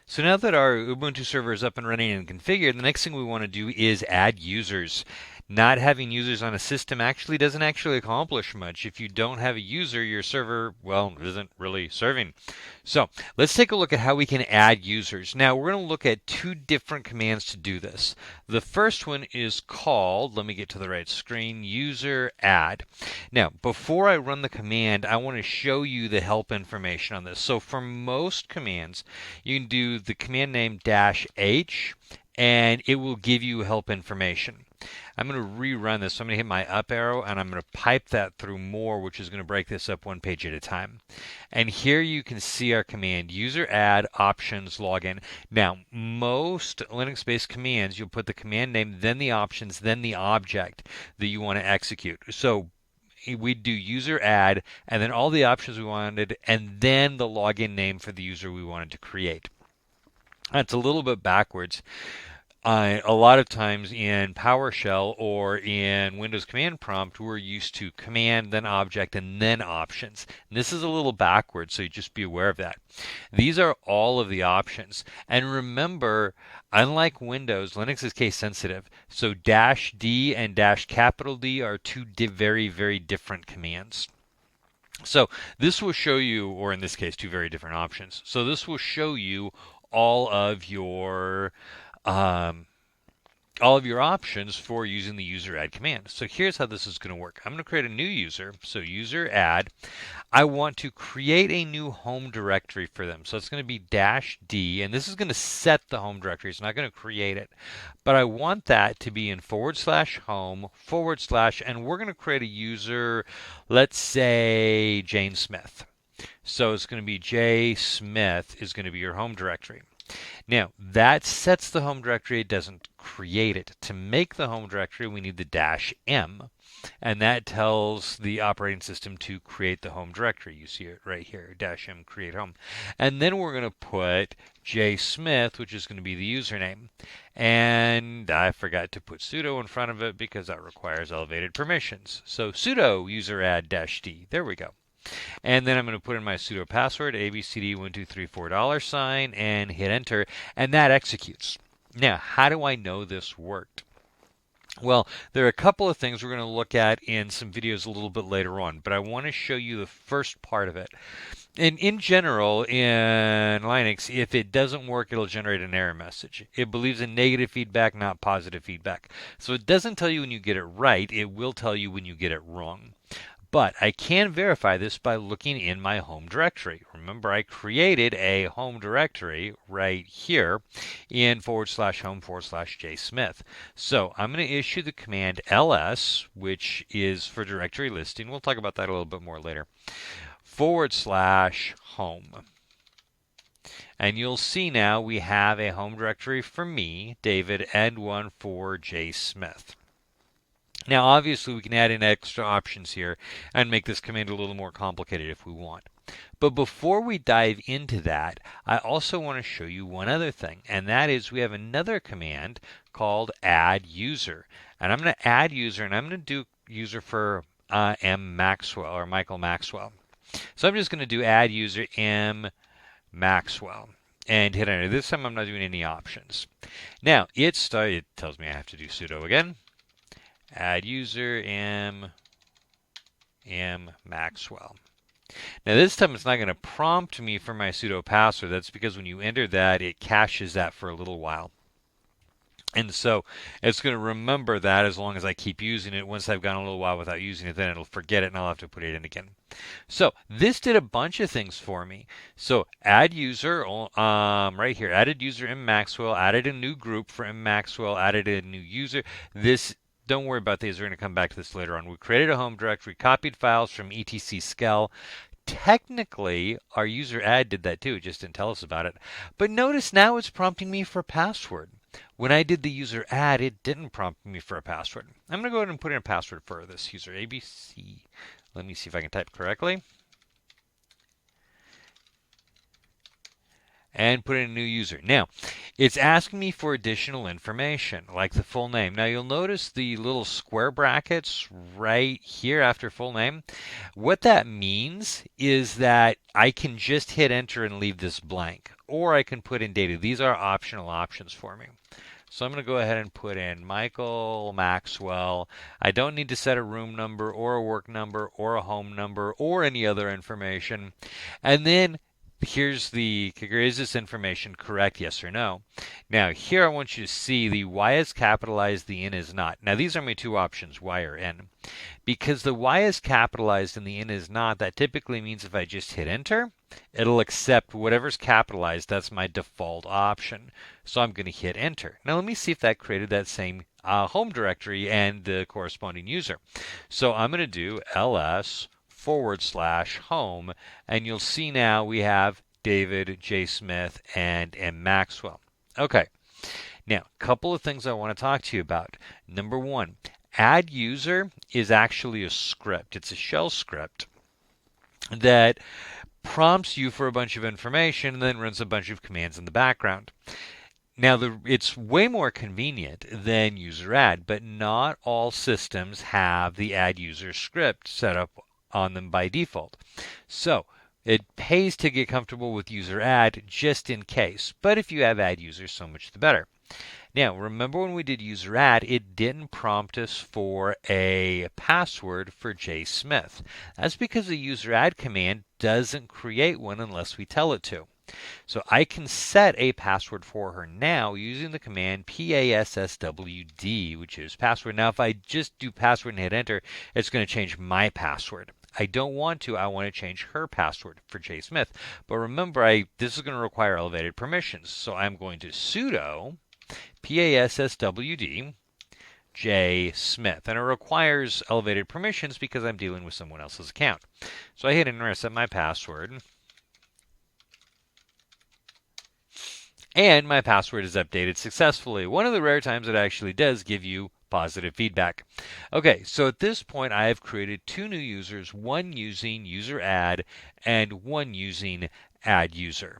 So now that our Ubuntu server is up and running and configured, the next thing we want to do is add users. Not having users on a system doesn't accomplish much. If you don't have a user, your server, well, isn't really serving. So let's take a look at how we can add users. Now we're going to look at two different commands to do this. The first one is called, let me get to the right screen, useradd. Now before I run the command, I want to show you the help information on this. So for most commands, you can do the command name -h and it will give you help information. I'm going to rerun this. So I'm going to hit my up arrow and I'm going to pipe that through more, which is going to break this up one page at a time. And here you can see our command useradd options login. Now, most Linux-based commands, you'll put the command name, then the options, then the object that you want to execute. So we'd do useradd and then all the options we wanted and then the login name for the user we wanted to create. That's a little bit backwards. A lot of times in PowerShell or in Windows Command Prompt, we're used to command, then object, and then options. And this is a little backwards, so you just be aware of that. These are all of the options. And remember, unlike Windows, Linux is case sensitive. So -D and -D are two very, very different commands. So this will show you, or in this case, two very different options. So this will show you all of your options for using the useradd command. So here's how this is going to work. I'm going to create a new user. So useradd. I want to create a new home directory for them. So it's going to be -D, and this is going to set the home directory. It's not going to create it. But I want that to be in /home/ and we're going to create a user, let's say Jane Smith. So it's going to be J Smith is going to be your home directory. Now, that sets the home directory. It doesn't create it. To make the home directory, we need the -M, and that tells the operating system to create the home directory. You see it right here, -M create home. And then we're going to put J Smith, which is going to be the username. And I forgot to put sudo in front of it because that requires elevated permissions. So sudo useradd -D. There we go. And then I'm going to put in my sudo password, ABCD1234$, and hit enter, and that executes. Now, how do I know this worked? Well, there are a couple of things we're going to look at in some videos a little bit later on, but I want to show you the first part of it. And in general, in Linux, if it doesn't work, it'll generate an error message. It believes in negative feedback, not positive feedback. So it doesn't tell you when you get it right, it will tell you when you get it wrong. But I can verify this by looking in my home directory. Remember, I created a home directory right here in /home/jsmith. So I'm going to issue the command ls, which is for directory listing. We'll talk about that a little bit more later. /home. And you'll see now we have a home directory for me, David, and one for J Smith. Now, obviously, we can add in extra options here and make this command a little more complicated if we want. But before we dive into that, I also want to show you one other thing, and that is we have another command called adduser. And I'm going to add user, and I'm going to do user for M. Maxwell, or Michael Maxwell. So I'm just going to do adduser M. Maxwell and hit enter. This time I'm not doing any options. Now, it tells me I have to do sudo again. Adduser M Maxwell. Now this time it's not going to prompt me for my sudo password. That's because when you enter that, it caches that for a little while. And so it's going to remember that as long as I keep using it. Once I've gone a little while without using it, then it'll forget it and I'll have to put it in again. So this did a bunch of things for me. So add user, right here, added user M Maxwell, added a new group for M Maxwell, added a new user. Don't worry about these. We're going to come back to this later on. We created a home directory, copied files from etc skel. Technically, our useradd did that too. It just didn't tell us about it. But notice now it's prompting me for a password. When I did the useradd, it didn't prompt me for a password. I'm going to go ahead and put in a password for this user, ABC. Let me see if I can type correctly. and put in a new user. Now, it's asking me for additional information, like the full name. Now, you'll notice the little square brackets right here after full name. What that means is that I can just hit enter and leave this blank, or I can put in data. These are optional options for me. So I'm going to go ahead and put in Michael Maxwell. I don't need to set a room number or a work number or a home number or any other information. And then here's the kicker. Is this information correct? Yes or no? Now here I want you to see the Y is capitalized, the N is not. Now these are my two options, Y or N. Because the Y is capitalized and the N is not, that typically means if I just hit enter, it'll accept whatever's capitalized. That's my default option. So I'm going to hit enter. Now let me see if that created that same home directory and the corresponding user. So I'm going to do ls/home, and you'll see now we have David, J. Smith, and M. Maxwell. Okay. Now, a couple of things I want to talk to you about. Number one, adduser is actually a script. It's a shell script that prompts you for a bunch of information and then runs a bunch of commands in the background. Now, it's way more convenient than useradd, but not all systems have the adduser script set up on them by default. So, it pays to get comfortable with useradd just in case. But if you have adduser, so much the better. Now, remember when we did useradd, it didn't prompt us for a password for J. Smith. That's because the useradd command doesn't create one unless we tell it to. So I can set a password for her now using the command passwd, which is password. Now, if I just do password and hit enter, it's going to change my password. I don't want to. I want to change her password for J. Smith. But remember, this is going to require elevated permissions. So I'm going to sudo passwd J. Smith. And it requires elevated permissions because I'm dealing with someone else's account. So I hit enter, set my password. And my password is updated successfully. One of the rare times it actually does give you positive feedback. Okay, so at this point I have created two new users, one using useradd and one using adduser.